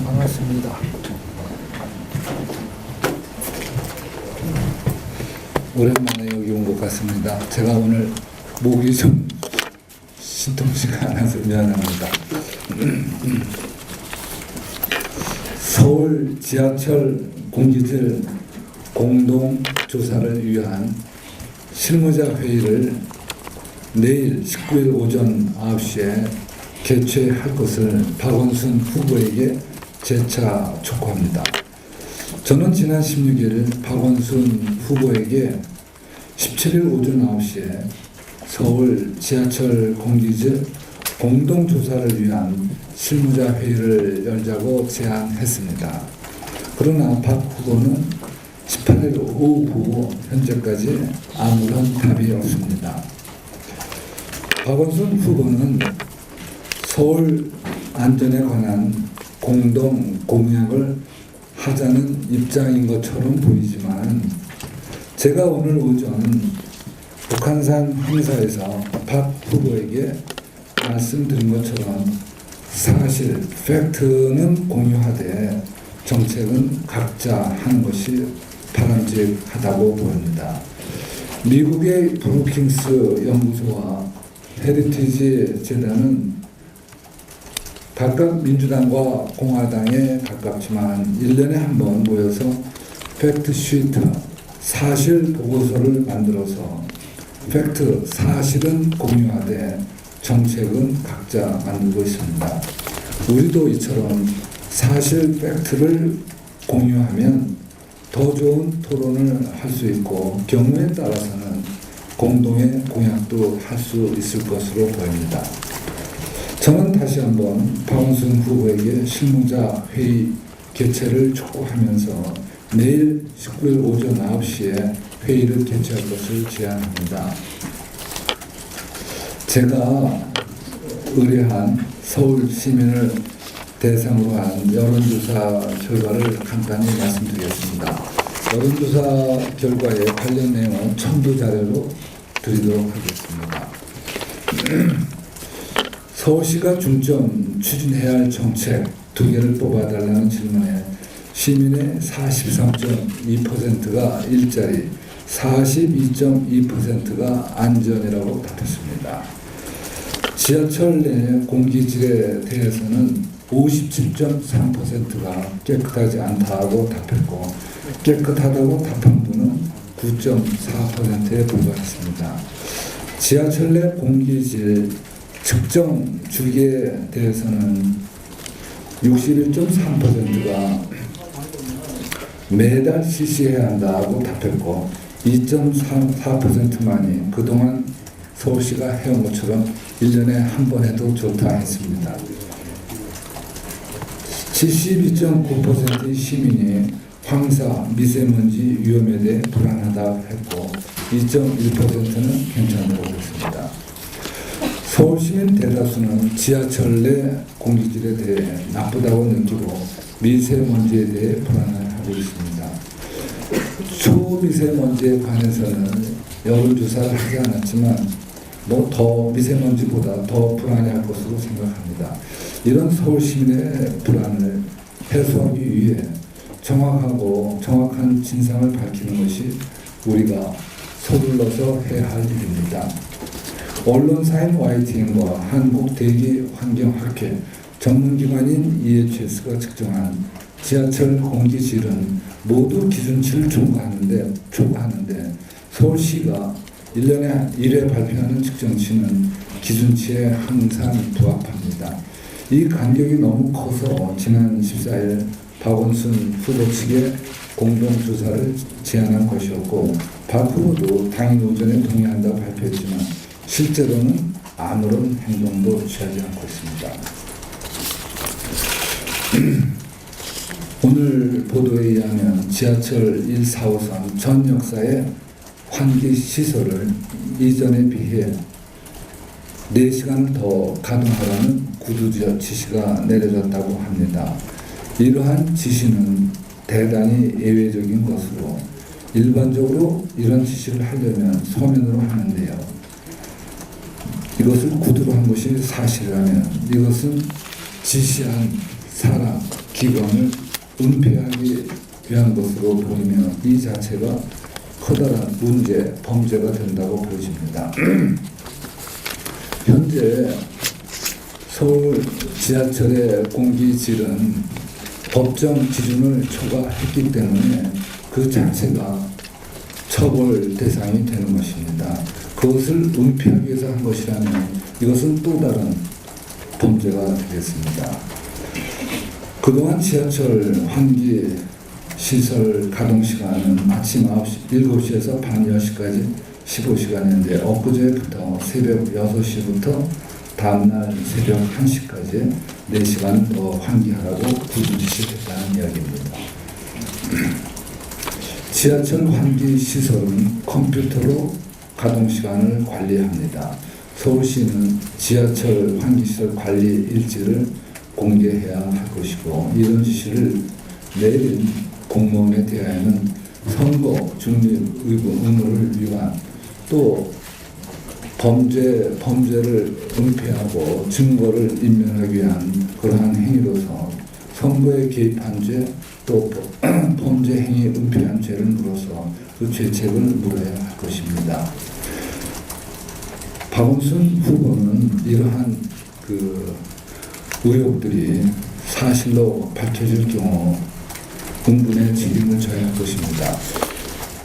반갑습니다. 오랜만에 여기 온 것 같습니다. 제가 오늘 목이 좀 신통치가 않아서 미안합니다. 서울 지하철 공기질 공동조사를 위한 실무자 회의를 내일 19일 오전 9시에 개최할 것을 박원순 후보에게 재차 촉구합니다. 저는 지난 16일 박원순 후보에게 17일 오전 9시에 서울 지하철 공기질 공동조사를 위한 실무자 회의를 열자고 제안했습니다. 그러나 박 후보는 18일 오후 현재까지 아무런 답이 없습니다. 박원순 후보는 서울 안전에 관한 공동 공약을 하자는 입장인 것처럼 보이지만 제가 오늘 오전 북한산 행사에서 박 후보에게 말씀드린 것처럼 사실 팩트는 공유하되 정책은 각자 하는 것이 바람직하다고 보입니다. 미국의 브루킹스 연구소와 헤리티지 재단은 각각 민주당과 공화당에 가깝지만 1년에 한 번 모여서 팩트시트, 사실 보고서를 만들어서 팩트, 사실은 공유하되 정책은 각자 만들고 있습니다. 우리도 이처럼 사실 팩트를 공유하면 더 좋은 토론을 할 수 있고 경우에 따라서는 공동의 공약도 할 수 있을 것으로 보입니다. 저는 다시 한번 박원순 후보에게 실무자 회의 개최를 촉구하면서 내일 19일 오전 9시에 회의를 개최할 것을 제안합니다. 제가 의뢰한 서울 시민을 대상으로 한 여론조사 결과를 간단히 말씀드리겠습니다. 여론조사 결과의 관련 내용은 첨부 자료로 드리도록 하겠습니다. 서울시가 중점 추진해야 할 정책 두 개를 뽑아달라는 질문에 시민의 43.2%가 일자리, 42.2%가 안전이라고 답했습니다. 지하철 내 공기질에 대해서는 57.3%가 깨끗하지 않다고 답했고 깨끗하다고 답한 분은 9.4%에 불과했습니다. 지하철 내 공기질 측정 주기에 대해서는 61.3%가 매달 실시해야 한다고 답했고 2.4%만이 그동안 서울시가 해온 것처럼 1년에 한 번 해도 좋다 했습니다. 72.9%의 시민이 황사, 미세먼지 위험에 대해 불안하다고 했고 2.1%는 괜찮다고 했습니다. 서울시민 대다수는 지하철 내 공기질에 대해 나쁘다고 느끼고 미세먼지에 대해 불안해하고 있습니다. 초미세먼지에 관해서는 여론조사를 하지 않았지만 더 미세먼지보다 더 불안해할 것으로 생각합니다. 이런 서울시민의 불안을 해소하기 위해 정확한 진상을 밝히는 것이 우리가 서둘러서 해야 할 일입니다. 언론사인 YTN과 한국대기환경학회 전문기관인 EHS가 측정한 지하철 공기질은 모두 기준치를 초과하는데 서울시가 1년에 1회 발표하는 측정치는 기준치에 항상 부합합니다. 이 간격이 너무 커서 지난 14일 박원순 후보 측에 공동조사를 제안한 것이었고 박 후보도 당일 오전에 동의한다고 발표했지만 실제로는 아무런 행동도 취하지 않고 있습니다. 오늘 보도에 의하면 지하철 1, 4호선 전 역사의 환기 시설을 이전에 비해 4시간을 더 가동하라는 구두 지시가 내려졌다고 합니다. 이러한 지시는 대단히 예외적인 것으로 일반적으로 이런 지시를 하려면 서면으로 하는데요. 이것을 구두로 한 것이 사실이라면 이것은 지시한 사람, 기관을 은폐하기 위한 것으로 보이며 이 자체가 커다란 문제, 범죄가 된다고 보여집니다. 현재 서울 지하철의 공기질은 법정 기준을 초과했기 때문에 그 자체가 처벌 대상이 되는 것입니다. 그것을 은폐하기 위해서 한 것이라면 이것은 또 다른 범죄가 되겠습니다. 그동안 지하철 환기 시설 가동 시간은 아침 7시에서 밤 10시까지 15시간인데 엊그제부터 새벽 6시부터 다음날 새벽 1시까지 4시간 더 환기하라고 구두 지시했다는 이야기입니다. 지하철 환기 시설은 컴퓨터로 가동 시간을 관리합니다. 서울시는 지하철 환기시설 관리 일지를 공개해야 할 것이고 이런 지시를 내린 공무원에 대하여는 선거 중립 의무를 위한 또 범죄를 은폐하고 증거를 인멸하기 위한 그러한 행위로서 선거에 개입한 죄 또 범죄 행위 은폐한 죄를 물어서 그 죄책을 물어야 할 것입니다. 박원순 후보는 이러한 그 의혹들이 사실로 밝혀질 경우 공분의 책임을 져야 할 것입니다.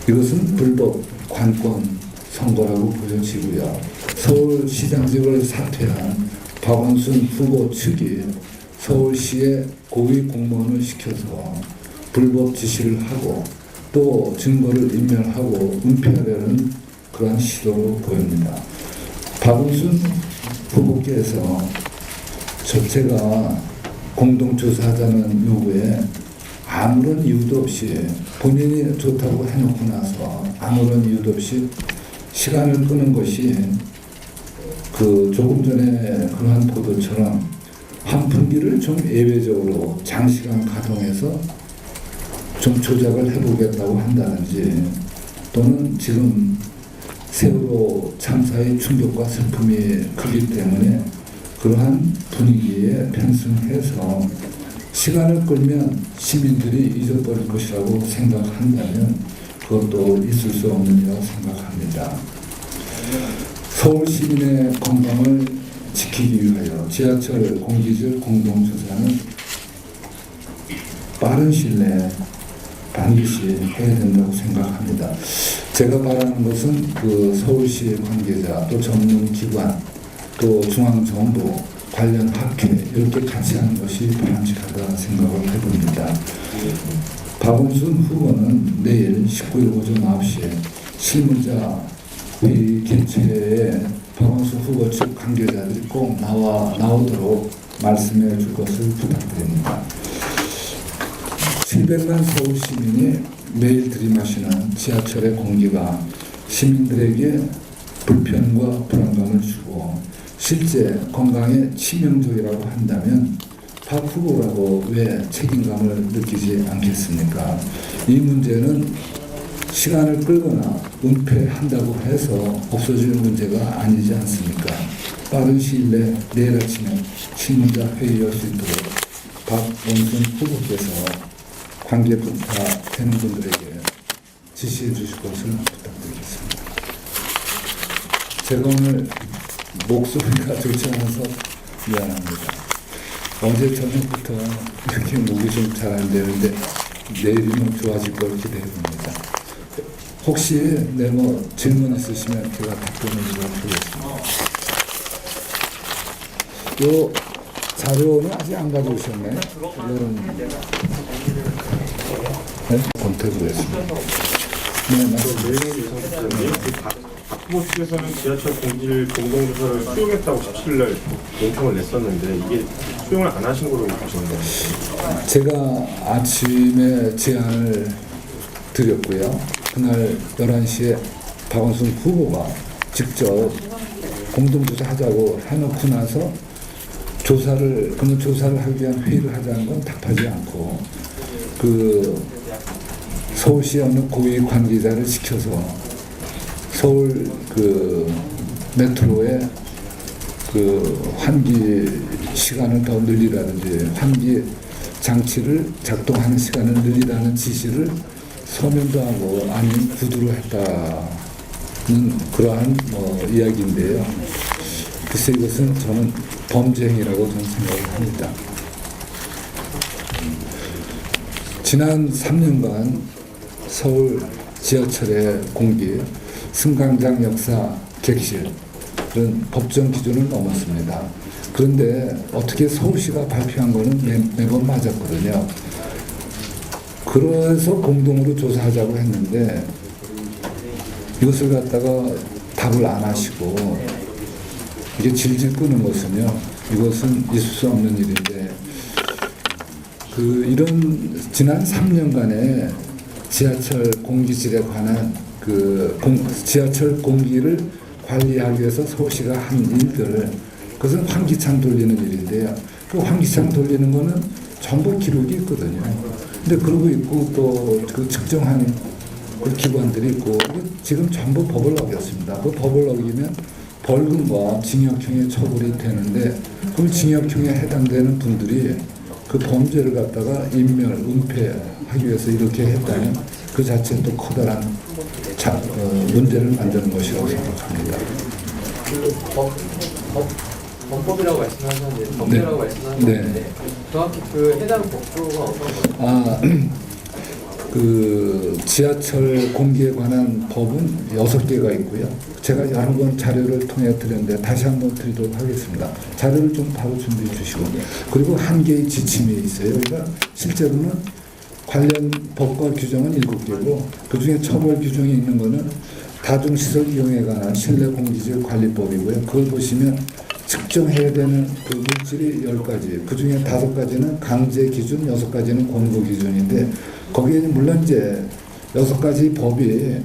이것은 불법 관권 선거라고 보여지고요. 서울시장직을 사퇴한 박원순 후보 측이 서울시의 고위 공무원을 시켜서 불법 지시를 하고 또 증거를 인멸하고 은폐하려는 그러한 시도로 보입니다. 박원순 후보께서 제가 공동조사하자는 요구에 아무런 이유도 없이 본인이 좋다고 해놓고 나서 아무런 이유도 없이 시간을 끄는 것이 그 조금 전에 그러한 보도처럼 환풍기를 좀 예외적으로 장시간 가동해서 좀 조작을 해보겠다고 한다든지 또는 지금 세월호 참사의 충격과 슬픔이 크기 때문에 그러한 분위기에 편승해서 시간을 끌면 시민들이 잊어버릴 것이라고 생각한다면 그것도 있을 수 없는 일이라고 생각합니다. 서울 시민의 건강을 지키기 위하여 지하철 공기질 공동조사는 빠른 시일 내에 반드시 해야 된다고 생각합니다. 제가 바라는 것은 그 서울시 관계자 또 전문기관 또 중앙정부 관련 학회 이렇게 같이 하는 것이 바람직하다 생각을 해봅니다. 박원순 후보는 내일 19일 오전 9시에 실무자 회의 개최에 박원순 후보 측 관계자들이 꼭 나오도록 말씀해 줄 것을 부탁드립니다. 700만 서울 시민이 매일 들이마시는 지하철의 공기가 시민들에게 불편과 불안감을 주고 실제 건강에 치명적이라고 한다면 박 후보라고 왜 책임감을 느끼지 않겠습니까? 이 문제는 시간을 끌거나 은폐한다고 해서 없어질 문제가 아니지 않습니까? 빠른 시일 내 내일 아침에 신문자 회의할 수 있도록 박원순 후보께서 관계부타 되는 분들에게 지시해 주실 것을 부탁드리겠습니다. 제가 오늘 목소리가 좋지 않아서 미안합니다. 어제 저녁부터 이렇게 목이 좀 잘 안 되는데 내일이면 좋아질 걸 기대해 봅니다. 혹시 뭐 질문 있으시면 제가 답변을 드리도록 하겠습니다. 요 자료는 아직 안 가져오셨나요? 네? 검토해 보겠습니다. 네, 맞습니다. 박 후보 측에서는 지하철 공기질 공동조사를 수용했다고 17일 용평을 냈었는데 이게 수용을 안 하신 걸로 보시는 거예요? 제가 아침에 제안을 드렸고요. 그날 11시에 박원순 후보가 직접 공동조사 하자고 해놓고 나서 그런 조사를 하기 위한 회의를 하자는 건 답하지 않고 그 서울시에 어느 고위 관계자를 시켜서 서울 그 메트로의 그 환기 시간을 더 늘리라든지 환기 장치를 작동하는 시간을 늘리라는 지시를 서면도 하고 아니면 구두로 했다는 그러한 이야기인데요. 글쎄 이것은 저는 범죄 행위라고 저는 생각을 합니다. 지난 3년간 서울 지하철의 공기, 승강장 역사, 객실은 법정 기준을 넘었습니다. 그런데 어떻게 서울시가 발표한 거는 매번 맞았거든요. 그래서 공동으로 조사하자고 했는데 이것을 갖다가 답을 안 하시고 이게 질질 끄는 것은요, 이것은 있을 수 없는 일인데 이런 지난 3년간의 지하철 공기질에 관한 지하철 공기를 관리하기 위해서 서울시가 한 일들, 그것은 환기창 돌리는 일인데요. 그 환기창 돌리는 거는 전부 기록이 있거든요. 근데 그러고 있고 또 그 측정한 그 기관들이 있고 지금 전부 법을 어겼습니다. 그 법을 어기면 벌금과 징역형의 처벌이 되는데 그 징역형에 해당되는 분들이 그 범죄를 갖다가 인멸, 은폐하기 위해서 이렇게 했다면 그 자체는 또 커다란 문제를 만드는 것이라고 생각합니다. 범법이라고 말씀하셨는데 범죄라고 말씀하셨는데 정확히 그 해당 법조가 어떤 거예요? 지하철 공기에 관한 법은 6개가 있고요. 제가 여러 번 자료를 통해 드렸는데 다시 한번 드리도록 하겠습니다. 자료를 좀 바로 준비해 주시고, 그리고 한 개의 지침이 있어요. 그러니까 실제로는 관련 법과 규정은 7개고 그 중에 처벌 규정이 있는 거는 다중시설 이용에 관한 실내 공기질 관리법이고요. 그걸 보시면 측정해야 되는 그 물질이 10가지, 그 중에 5가지는 강제 기준, 6가지는 권고 기준인데 거기에 물론 이제 6가지 법이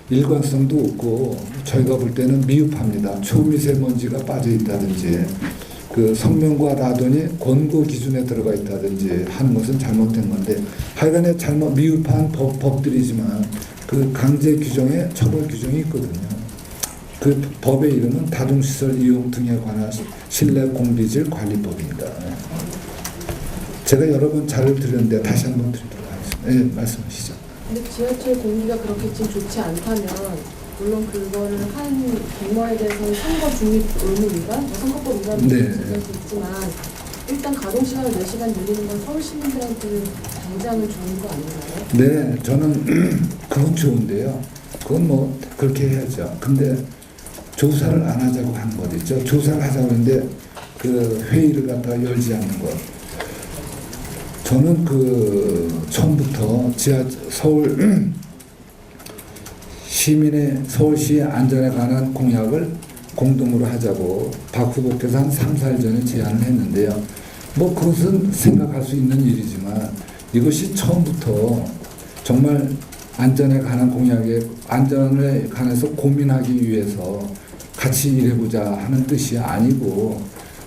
일관성도 없고 저희가 볼 때는 미흡합니다. 초미세먼지가 빠져 있다든지 그 성명과 라돈이 권고 기준에 들어가 있다든지 하는 것은 잘못된 건데 하여간에 미흡한 법들이지만 그 강제 규정에 처벌 규정이 있거든요. 그 법의 이름은 다중시설 이용 등에 관한 실내 공기질 관리법입니다. 제가 여러 번 자료를 드렸는데 다시 한번 드리도록 하겠습니다. 네, 말씀하시죠. 근데 지하철 공기가 그렇게 지금 좋지 않다면 물론 그거를 한 경로에 대해서는 선거 중립 의무 위반, 선거법 위반을 네. 제기할 수 있지만 일단 가동 시간을 4시간 늘리는 건 서울 시민들한테는 당장은 좋은 거 아닌가요? 네, 저는 그건 좋은데요. 그건 뭐 그렇게 해야죠. 근데 조사를 안 하자고 하는 것 있죠. 조사를 하자고 하는데 그 회의를 갖다가 열지 않는 것. 저는 처음부터 서울시의 안전에 관한 공약을 공동으로 하자고 박 후보께서 한 3, 4일 전에 제안을 했는데요. 뭐 그것은 생각할 수 있는 일이지만 이것이 처음부터 정말 안전에 관한 안전에 관해서 고민하기 위해서 같이 일해보자 하는 뜻이 아니고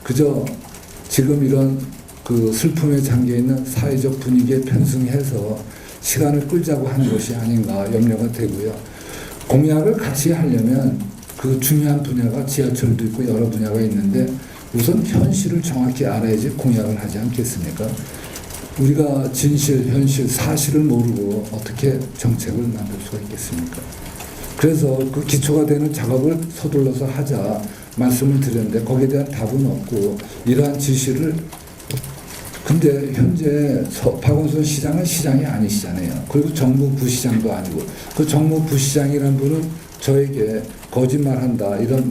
그저 지금 이런 그 슬픔에 잠겨있는 사회적 분위기에 편승해서 시간을 끌자고 하는 것이 아닌가 염려가 되고요. 공약을 같이 하려면 그 중요한 분야가 지하철도 있고 여러 분야가 있는데 우선 현실을 정확히 알아야지 공약을 하지 않겠습니까? 우리가 진실, 현실, 사실을 모르고 어떻게 정책을 만들 수가 있겠습니까? 그래서 그 기초가 되는 작업을 서둘러서 하자 말씀을 드렸는데 거기에 대한 답은 없고 이러한 지시를 근데 현재 박원순 시장은 시장이 아니시잖아요. 그리고 정무 부시장도 아니고 그 정무 부시장이라는 분은 저에게 거짓말한다 이런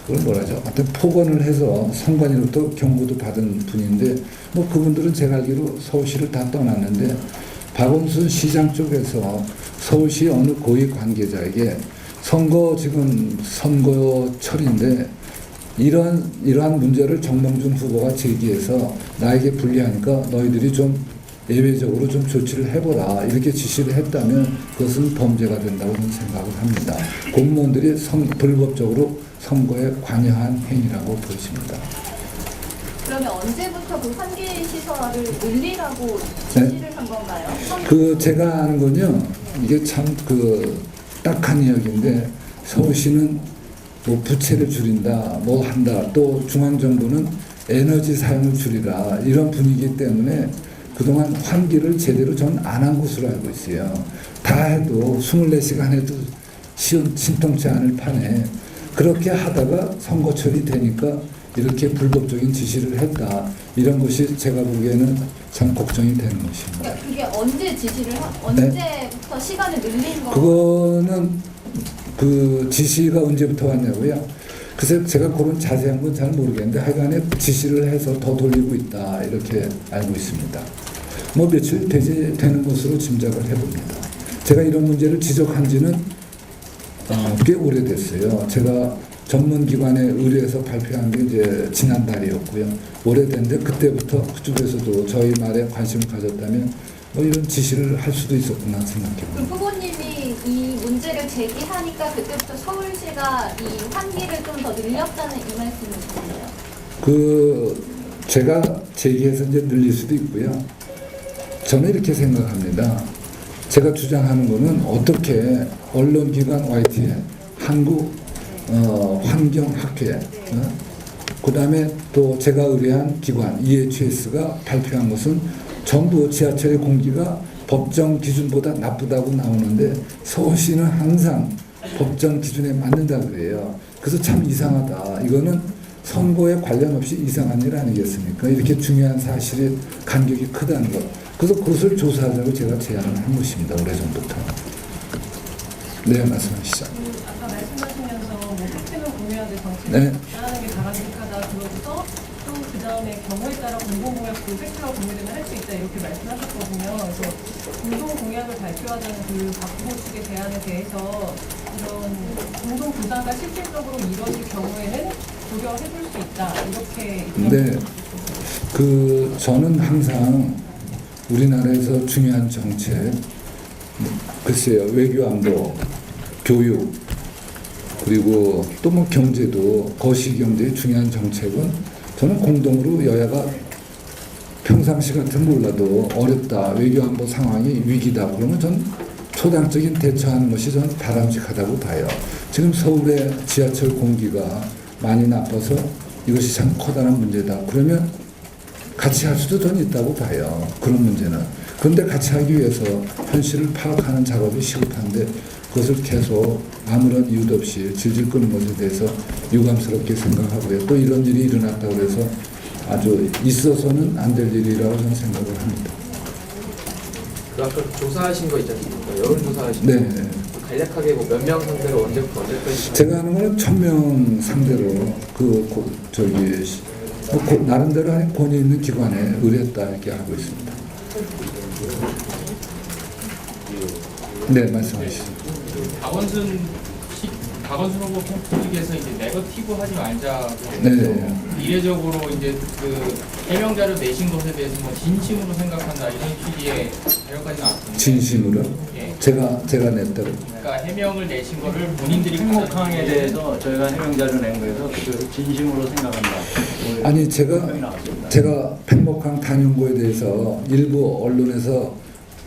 그걸 뭐라죠? 하여튼 폭언을 해서 선관위로부터 경고도 받은 분인데 뭐 그분들은 제가 알기로 서울시를 다 떠났는데 박원순 시장 쪽에서 서울시 어느 고위 관계자에게 지금 선거철인데 이러한 문제를 정몽준 후보가 제기해서 나에게 불리하니까 너희들이 좀 예외적으로 좀 조치를 해보라 이렇게 지시를 했다면 그것은 범죄가 된다고 저는 생각을 합니다. 공무원들이 불법적으로 선거에 관여한 행위라고 보여집니다. 그러면 언제부터 그 환기 시설을 늘리라고 지시를 한 건가요? 제가 아는 건요, 이게 참 딱한 이야기인데 서울시는 뭐 부채를 줄인다, 뭐 한다, 또 중앙정부는 에너지 사용을 줄이라 이런 분위기 때문에 그동안 환기를 제대로 전 안 한 것으로 알고 있어요. 다 해도 24시간 해도 신통치 않을 판에 그렇게 하다가 선거철이 되니까 이렇게 불법적인 지시를 했다. 이런 것이 제가 보기에는 참 걱정이 되는 것입니다. 그러니까 그게 언제 지시를 언제부터 시간을 늘린 거? 그거는 그 지시가 언제부터 왔냐고요? 글쎄 제가 그런 자세한 건 잘 모르겠는데 하여간에 지시를 해서 더 돌리고 있다 이렇게 알고 있습니다. 뭐 며칠 되는 것으로 짐작을 해봅니다. 제가 이런 문제를 지적한 지는 꽤 오래됐어요. 제가 전문기관에 의뢰해서 발표한 게 이제 지난달이었고요. 오래됐는데 그때부터 그쪽에서도 저희 말에 관심을 가졌다면 뭐 이런 지시를 할 수도 있었구나 생각해봅니다. 그럼 후보님이 이 문제를 제기하니까 그때부터 서울시가 이 환기를 좀 더 늘렸다는 이 말씀이시네요. 그 제가 제기해서 이제 늘릴 수도 있고요. 저는 이렇게 생각합니다. 제가 주장하는 거는 어떻게 언론기관 YTN, 한국 환경학회, 그 다음에 또 제가 의뢰한 기관 EHS가 발표한 것은 전부 지하철의 공기가 법정 기준보다 나쁘다고 나오는데 서울시는 항상 법정 기준에 맞는다 그래요. 그래서 참 이상하다. 이거는 선거에 관련 없이 이상한 일 아니겠습니까? 이렇게 중요한 사실이 간격이 크다는 것. 그래서 그것을 조사하자고 제가 제안을 한 것입니다. 오래전부터. 네, 말씀하시죠. 아까 말씀하시면서 뭐 팩트는 공유하되 정책을 네. 하는 게 바람직하다 그러고서 또 그 다음에 경우에 따라 공동공약도 팩트가 공유되면 할 수 있다 이렇게 말씀하셨거든요. 그래서 공동공약을 발표하자는 그 박 후보 측의 제안에 대해서 이런 공동부담가 실질적으로 이뤄질 경우에는 고려해 볼 수 있다 이렇게 네. 그 저는 항상 우리나라에서 중요한 정책, 글쎄요, 외교안보, 교육, 그리고 또 뭐 경제도 거시경제의 중요한 정책은 저는 공동으로 여야가 평상시 같은 몰라도 어렵다, 외교안보 상황이 위기다 그러면 전 초당적인 대처하는 것이 저는 바람직하다고 봐요. 지금 서울의 지하철 공기가 많이 나빠서 이것이 참 커다란 문제다. 그러면 같이 할 수도 전 있다고 봐요. 그런 문제는. 그런데 같이 하기 위해서 현실을 파악하는 작업이 시급한데 그것을 계속 아무런 이유도 없이 질질 끄는 것에 대해서 유감스럽게 생각하고요. 또 이런 일이 일어났다고 해서 아주 있어서는 안 될 일이라고 저는 생각을 합니다. 그 아까 조사하신 거 있지 않습니까? 여론조사하신 네. 거. 간략하게 뭐 몇 명 상대로 언제부터 언제까지? 제가 하는 거는 1000명 상대로 나름대로 한 권위 있는 기관에 의뢰했다 이렇게 하고 있습니다. 네, 말씀하시죠. 박원순 후보 캠프 측에서 이제 네거티브 하지 말자. 네. 이례적으로 이제 그 해명자를 내신 것에 대해서 뭐 진심으로 생각한다 이런 취지의 자료까지 나왔습니다. 진심으로? 예. 제가 냈다고. 그러니까 해명을 내신 거를 본인들이 행복항에 대해서 저희가 해명자를 낸 거에서 그 진심으로 생각한다. 아니 해명이 나왔습니다. 제가 팽목항 단연고에 대해서 일부 언론에서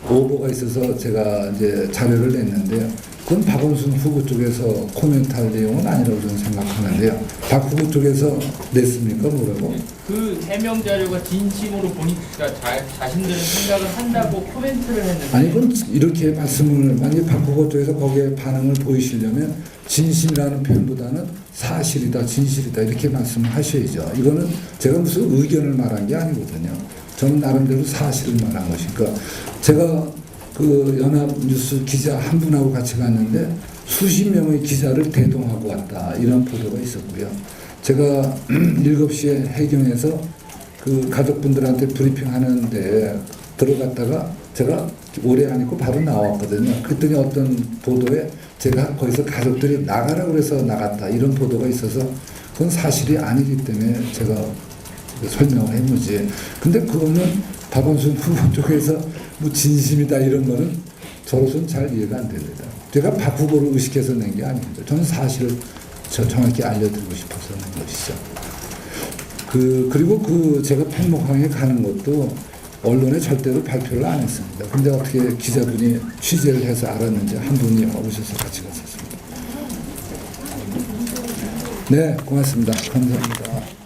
오보가 있어서 제가 이제 자료를 냈는데요. 그건 박원순 후보 쪽에서 코멘트할 내용은 아니라고 저는 생각하는데요. 박 후보 쪽에서 냈습니까? 뭐라고? 그 해명 자료가 진심으로 그러니까 자신들은 생각을 한다고 코멘트를 했는데 아니 그건 이렇게 말씀을 만약 박 후보 쪽에서 거기에 반응을 보이시려면 진심이라는 표현보다는 사실이다, 진실이다 이렇게 말씀을 하셔야죠. 이거는 제가 무슨 의견을 말한 게 아니거든요. 저는 나름대로 사실을 말한 것이니까 제가 그 연합뉴스 기자 한 분하고 같이 갔는데 수십 명의 기자를 대동하고 왔다 이런 보도가 있었고요. 제가 7시에 해경에서 그 가족분들한테 브리핑하는데 들어갔다가 제가 오래 안 있고 바로 나왔거든요. 그랬더니 어떤 보도에 제가 거기서 가족들이 나가라 그래서 나갔다 이런 보도가 있어서 그건 사실이 아니기 때문에 제가 설명을 한 거지. 근데 그거는 박원순 후보 쪽에서 뭐 진심이다 이런 거는 저로서는 잘 이해가 안 됩니다. 제가 박 후보를 의식해서 낸 게 아닙니다. 저는 사실을 정확히 알려드리고 싶어서 낸 것이죠. 그리고 제가 팽목항에 가는 것도 언론에 절대로 발표를 안 했습니다. 근데 어떻게 기자분이 취재를 해서 알았는지 한 분이 오셔서 같이 갔었습니다. 네, 고맙습니다. 감사합니다.